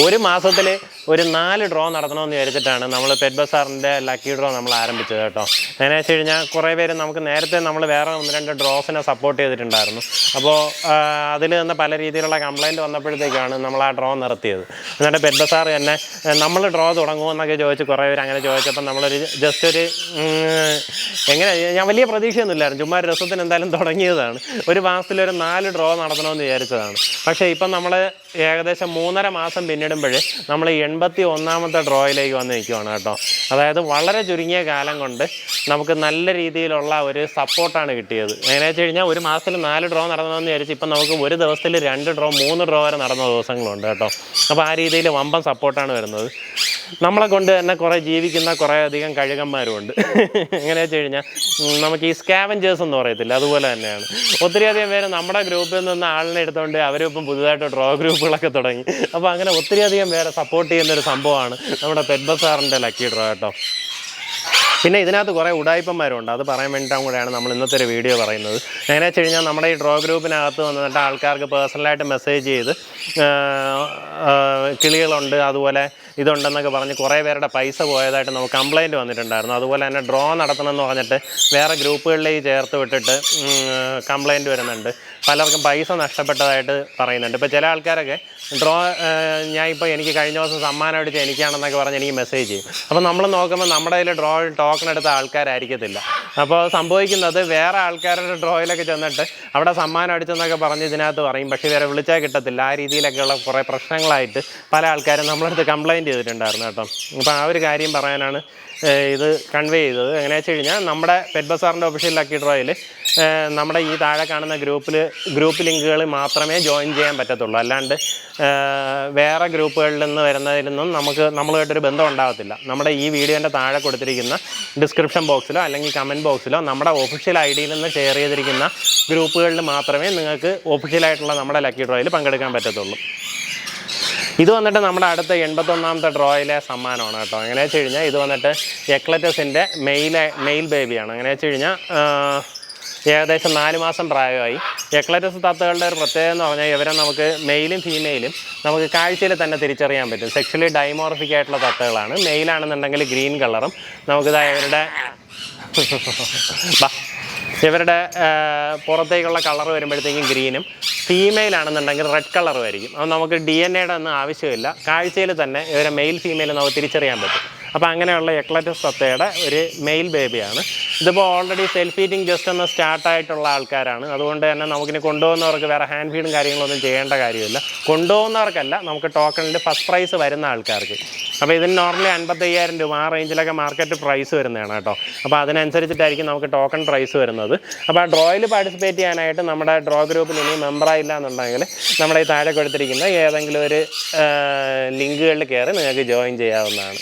ഒരു മാസത്തിൽ ഒരു 4 ഡ്രോ നടത്തണമെന്ന് വിചാരിച്ചിട്ടാണ് നമ്മൾ പെറ്റ് ബസാറിൻ്റെ ലക്കി ഡ്രോ നമ്മൾ ആരംഭിച്ചത് കേട്ടോ. എങ്ങനെ വെച്ച് കഴിഞ്ഞാൽ കുറേ പേര് നമുക്ക് നേരത്തെ നമ്മൾ വേറെ 1-2 ഡ്രോസിനെ സപ്പോർട്ട് ചെയ്തിട്ടുണ്ടായിരുന്നു. അപ്പോൾ അതിൽ നിന്ന് പല രീതിയിലുള്ള കംപ്ലയിൻറ്റ് വന്നപ്പോഴത്തേക്കാണ് നമ്മൾ ആ ഡ്രോ നിർത്തിയത്. എന്നിട്ട് പെറ്റ് ബസാർ തന്നെ നമ്മൾ ഡ്രോ തുടങ്ങുമെന്നൊക്കെ ചോദിച്ച് കുറേ പേര് അങ്ങനെ ചോദിച്ചപ്പോൾ നമ്മളൊരു ജസ്റ്റ് ഒരു എങ്ങനെ ഞാൻ വലിയ പ്രതീക്ഷയൊന്നുമില്ലായിരുന്നു, ചുമ്മാ രസത്തിന് എന്തായാലും തുടങ്ങിയതാണ്. ഒരു മാസത്തിലൊരു 4 ഡ്രോ നടത്തണമെന്ന് വിചാരിച്ചതാണ്. പക്ഷേ ഇപ്പം നമ്മൾ ഏകദേശം 3.5 മാസം പിന്നിടുമ്പോഴേ നമ്മൾ 81ാമത്തെ ഡ്രോയിലേക്ക് വന്ന് നിൽക്കുകയാണ് കേട്ടോ. അതായത് വളരെ ചുരുങ്ങിയ കാലം കൊണ്ട് നമുക്ക് നല്ല രീതിയിലുള്ള ഒരു സപ്പോർട്ടാണ് കിട്ടിയത്. എങ്ങനെ വെച്ച് കഴിഞ്ഞാൽ ഒരു മാസത്തിൽ 4 ഡ്രോ നടന്നതെന്ന് വിചാരിച്ച് ഇപ്പം നമുക്ക് ഒരു ദിവസത്തിൽ 2 ഡ്രോ 3 ഡ്രോ വരെ നടന്ന ദിവസങ്ങളുണ്ട് കേട്ടോ. അപ്പോൾ ആ രീതിയിൽ വമ്പൻ സപ്പോർട്ടാണ് വരുന്നത്. നമ്മളെ കൊണ്ട് തന്നെ കുറേ ജീവിക്കുന്ന കുറേ അധികം കഴുകന്മാരുമുണ്ട്. എങ്ങനെ വെച്ച് കഴിഞ്ഞാൽ നമുക്ക് ഈ സ്കാവഞ്ചേഴ്സ് എന്ന് പറയത്തില്ല, അതുപോലെ തന്നെയാണ്. ഒത്തിരിയധികം പേര് നമ്മുടെ ഗ്രൂപ്പിൽ നിന്ന് ആളിനെ എടുത്തുകൊണ്ട് അവരിപ്പം പുതുതായിട്ട് ഡ്രോ ഗ്രൂപ്പുകളൊക്കെ തുടങ്ങി. അപ്പോൾ അങ്ങനെ ഒത്തിരിയധികം പേരെ സപ്പോർട്ട് ചെയ്യുന്നൊരു സംഭവമാണ് നമ്മുടെ പെറ്റ് ബസാറിൻ്റെ ലക്കി ഡ്രോ കേട്ടോ. പിന്നെ ഇതിനകത്ത് കുറേ ഉടായ്പന്മാരുണ്ട്, അത് പറയാൻ വേണ്ടിയിട്ടും കൂടെയാണ് നമ്മൾ ഇന്നത്തെ ഒരു വീഡിയോ പറയുന്നത്. എങ്ങനെ വെച്ച് കഴിഞ്ഞാൽ നമ്മുടെ ഈ ഡ്രോ ഗ്രൂപ്പിനകത്ത് വന്നിട്ട് ആൾക്കാർക്ക് പേഴ്സണലായിട്ട് മെസ്സേജ് ചെയ്ത് കിളികളുണ്ട് അതുപോലെ ഇതുണ്ടെന്നൊക്കെ പറഞ്ഞ് കുറേ പേരുടെ പൈസ പോയതായിട്ട് നമുക്ക് കംപ്ലയിൻറ്റ് വന്നിട്ടുണ്ടായിരുന്നു. അതുപോലെ തന്നെ ഡ്രോ നടത്തണമെന്ന് പറഞ്ഞിട്ട് വേറെ ഗ്രൂപ്പുകളിലേക്ക് ചേർത്ത് വിട്ടിട്ട് കംപ്ലയിൻറ്റ് വരുന്നുണ്ട്. പലർക്കും പൈസ നഷ്ടപ്പെട്ടതായിട്ട് പറയുന്നുണ്ട്. ഇപ്പോൾ ചില ആൾക്കാരൊക്കെ ഡ്രോ ഞാനിപ്പോൾ എനിക്ക് കഴിഞ്ഞ ദിവസം സമ്മാനം അടിച്ച് എനിക്കാണെന്നൊക്കെ പറഞ്ഞ് എനിക്ക് മെസ്സേജ് ചെയ്യും. അപ്പോൾ നമ്മൾ നോക്കുമ്പോൾ നമ്മുടെ കയ്യിൽ ഡ്രോ ടോക്കൺ എടുത്ത ആൾക്കാരായിരിക്കത്തില്ല. അപ്പോൾ സംഭവിക്കുന്നത് വേറെ ആൾക്കാരുടെ ഡ്രോയിലൊക്കെ ചെന്നിട്ട് അവിടെ സമ്മാനം അടിച്ചെന്നൊക്കെ പറഞ്ഞ് ഇതിനകത്ത് പറയും, പക്ഷേ ഇവരെ വിളിച്ചാൽ കിട്ടത്തില്ല. ആ രീതിയിലൊക്കെയുള്ള കുറേ പ്രശ്നങ്ങളായിട്ട് പല ആൾക്കാരും നമ്മളടുത്ത് കംപ്ലയിൻറ്റ് ചെയ്തിട്ടുണ്ടായിരുന്നു കേട്ടോ. അപ്പോൾ ആ ഒരു കാര്യം പറയാനാണ് ഇത് കൺവേ ചെയ്തത്. എങ്ങനെയാ വെച്ച് കഴിഞ്ഞാൽ നമ്മുടെ പെറ്റ് ബസാറിൻ്റെ ഒഫീഷ്യൽ ലക്കി ഡ്രോയിൽ നമ്മുടെ ഈ താഴെ കാണുന്ന ഗ്രൂപ്പ് ലിങ്കുകൾ മാത്രമേ ജോയിൻ ചെയ്യാൻ പറ്റത്തുള്ളൂ. അല്ലാണ്ട് വേറെ ഗ്രൂപ്പുകളിൽ നിന്ന് വരുന്നതിലൊന്നും നമ്മളുമായിട്ടൊരു ബന്ധം ഉണ്ടാകത്തില്ല. നമ്മുടെ ഈ വീഡിയോൻ്റെ താഴെ കൊടുത്തിരിക്കുന്ന ഡിസ്ക്രിപ്ഷൻ ബോക്സിലോ അല്ലെങ്കിൽ കമൻറ്റ് ബോക്സിലോ നമ്മുടെ ഒഫീഷ്യൽ ഐഡിയിൽ നിന്ന് ഷെയർ ചെയ്തിരിക്കുന്ന ഗ്രൂപ്പുകളിൽ മാത്രമേ നിങ്ങൾക്ക് ഒഫീഷ്യലായിട്ടുള്ള നമ്മുടെ ലക്കി ഡ്രോയിൽ പങ്കെടുക്കാൻ പറ്റത്തുള്ളൂ. ഇത് വന്നിട്ട് നമ്മുടെ അടുത്ത 81ാമത്തെ ഡ്രോയിലെ സമ്മാനമാണ് കേട്ടോ. എങ്ങനെ വെച്ച് കഴിഞ്ഞാൽ ഇത് വന്നിട്ട് എക്ലറ്റസിൻ്റെ മെയിൽ ബേബിയാണ്. എങ്ങനെ വെച്ച് കഴിഞ്ഞാൽ ഏകദേശം 4 മാസം പ്രായമായി. എക്ലറ്റസ് തത്തകളുടെ ഒരു പ്രത്യേകത എന്ന് പറഞ്ഞാൽ ഇവരെ നമുക്ക് മെയിലും ഫീമെയിലും നമുക്ക് കാഴ്ചയിൽ തന്നെ തിരിച്ചറിയാൻ പറ്റും. സെക്ഷലി ഡൈമോർഫിക് ആയിട്ടുള്ള തത്തകളാണ്. മെയിലാണെന്നുണ്ടെങ്കിൽ ഗ്രീൻ കളറും നമുക്കിതാ ഇവരുടെ പുറത്തേക്കുള്ള കളർ വരുമ്പോഴത്തേക്കും ഗ്രീനും, ഫീമെയിലാണെന്നുണ്ടെങ്കിൽ റെഡ് കളറും ആയിരിക്കും. അത് നമുക്ക് DNA ഒന്നും ആവശ്യമില്ല, കാഴ്ചയിൽ തന്നെ ഇവരെ മെയിൽ ഫീമെയിൽ നമുക്ക് തിരിച്ചറിയാൻ പറ്റും. അപ്പോൾ അങ്ങനെയുള്ള എക്ലറ്റസ് തത്തയുടെ ഒരു മെയിൽ ബേബിയാണ്. ഇതിപ്പോൾ ഓൾറെഡി സെൽഫ് ഈറ്റിംഗ് ജസ്റ്റ് ഒന്ന് സ്റ്റാർട്ടായിട്ടുള്ള ആൾക്കാരാണ്. അതുകൊണ്ട് തന്നെ നമുക്കിനി കൊണ്ടുപോകുന്നവർക്ക് വേറെ ഹാൻഡ് ഫീഡും കാര്യങ്ങളൊന്നും ചെയ്യേണ്ട കാര്യമില്ല. കൊണ്ടുപോകുന്നവർക്കല്ല, നമുക്ക് ടോക്കണിൽ ഫസ്റ്റ് പ്രൈസ് വരുന്ന ആൾക്കാർക്ക്. അപ്പോൾ ഇതിന് നോർമലി 55,000 രൂപ ആ റേഞ്ചിലൊക്കെ മാർക്കറ്റ് പ്രൈസ് വരുന്നതാണ് കേട്ടോ. അപ്പോൾ അതിനനുസരിച്ചിട്ടായിരിക്കും നമുക്ക് ടോക്കൺ പ്രൈസ് വരുന്നത്. അപ്പോൾ ആ ഡ്രോയിൽ പാർട്ടിസിപ്പേറ്റ് ചെയ്യാനായിട്ട് നമ്മുടെ ഡ്രോ ഗ്രൂപ്പിൽ ഇനി മെമ്പറായില്ല എന്നുണ്ടെങ്കിൽ നമ്മുടെ ഈ താഴെ കൊടുത്തിരിക്കുന്ന ഏതെങ്കിലും ഒരു ലിങ്കുകളിൽ കയറി നിങ്ങൾക്ക് ജോയിൻ ചെയ്യാവുന്നതാണ്.